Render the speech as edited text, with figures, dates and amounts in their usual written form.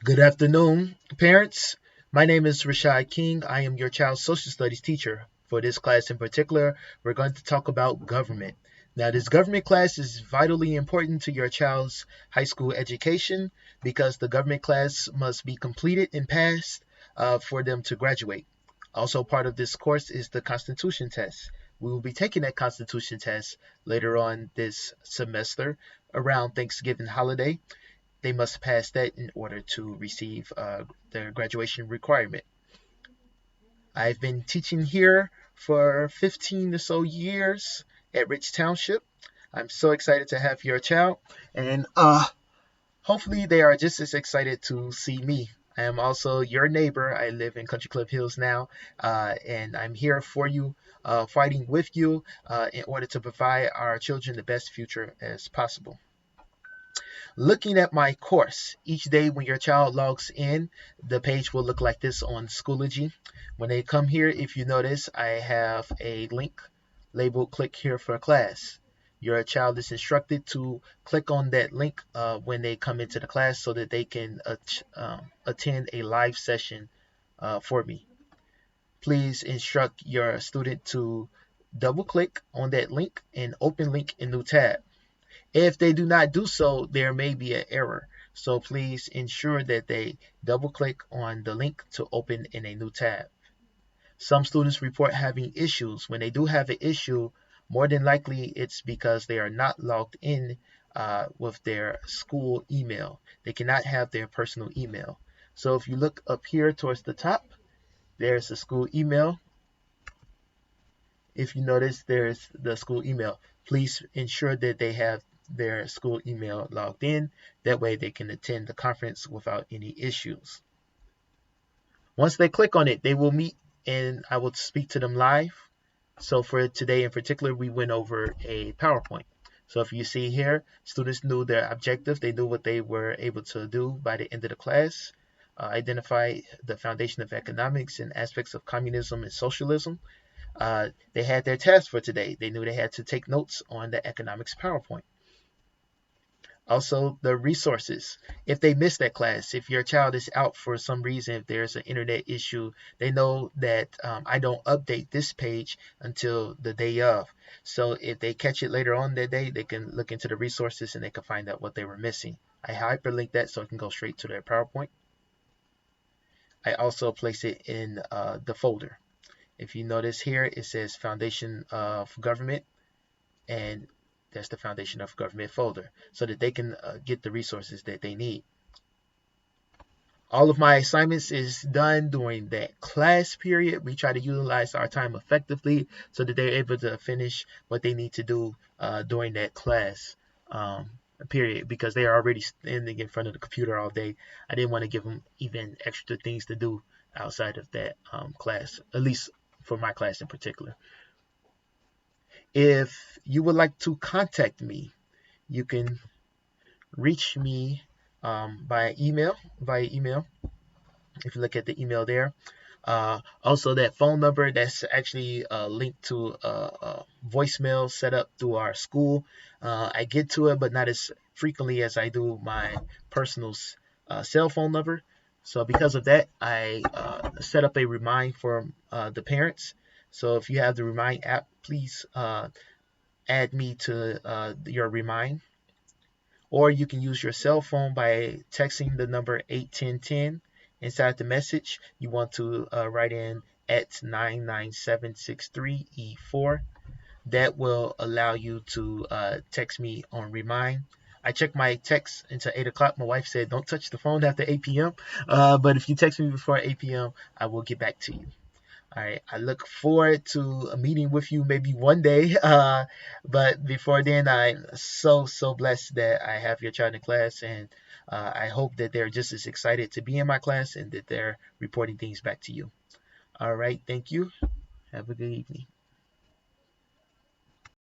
Good afternoon, parents. My name is Rashad King. I am your child's social studies teacher. For this class in particular, we're going to talk about government. Now, this government class is vitally important to your child's high school education because the government class must be completed and passed for them to graduate. Also, part of this course is the Constitution test. We will be taking that Constitution test later on this semester around Thanksgiving holiday. They must pass that in order to receive their graduation requirement. I've been teaching here for 15 or so years at Rich Township. I'm so excited to have your child, and hopefully they are just as excited to see me. I am also your neighbor. I live in Country Club Hills now, and I'm here for you, fighting with you in order to provide our children the best future as possible. Looking at my course, each day when your child logs in, the page will look like this on Schoology. When they come here, if you notice, I have a link labeled click here for class. Your child is instructed to click on that link when they come into the class so that they can attend a live session for me. Please instruct your student to double click on that link and open link in new tab. If they do not do so, there may be an error. So please ensure that they double click on the link to open in a new tab. Some students report having issues. When they do have an issue, more than likely it's because they are not logged in with their school email. They cannot have their personal email. So if you look up here towards the top, there's a school email. If you notice, there's the school email. Please ensure that they have their school email logged in. That way they can attend the conference without any issues. Once they click on it, they will meet and I will speak to them live. So for today in particular, we went over a PowerPoint. So if you see here, students knew their objective. They knew what they were able to do by the end of the class. Identify the foundation of economics and aspects of communism and socialism. They had their task for today. They knew they had to take notes on the economics PowerPoint. Also, the resources. If they miss that class, if your child is out for some reason, if there's an internet issue, they know that I don't update this page until the day of. So if they catch it later on that day, they can look into the resources and they can find out what they were missing. I hyperlink that so it can go straight to their PowerPoint. I also place it in the folder. If you notice here, it says Foundation of Government, and that's the Foundation of Government folder, so that they can get the resources that they need. All of my assignments is done during that class period. We try to utilize our time effectively so that they're able to finish what they need to do during that class period, because they are already standing in front of the computer all day. I didn't want to give them even extra things to do outside of that class, at least for my class in particular. If you would like to contact me, you can reach me by email, via email. If you look at the email there, also that phone number that's actually linked to a voicemail set up through our school. I get to it, but not as frequently as I do my personal cell phone number. So because of that, I set up a remind for the parents. So if you have the Remind app, please add me to your Remind. Or you can use your cell phone by texting the number 81010. Inside the message, you want to write in at 99763E4. That will allow you to text me on Remind. I check my text until 8 o'clock. My wife said don't touch the phone after 8 p.m. But if you text me before 8 p.m., I will get back to you. All right, I look forward to a meeting with you maybe one day. But before then, I'm so blessed that I have your child in class, and I hope that they're just as excited to be in my class and that they're reporting things back to you. All right, thank you. Have a good evening.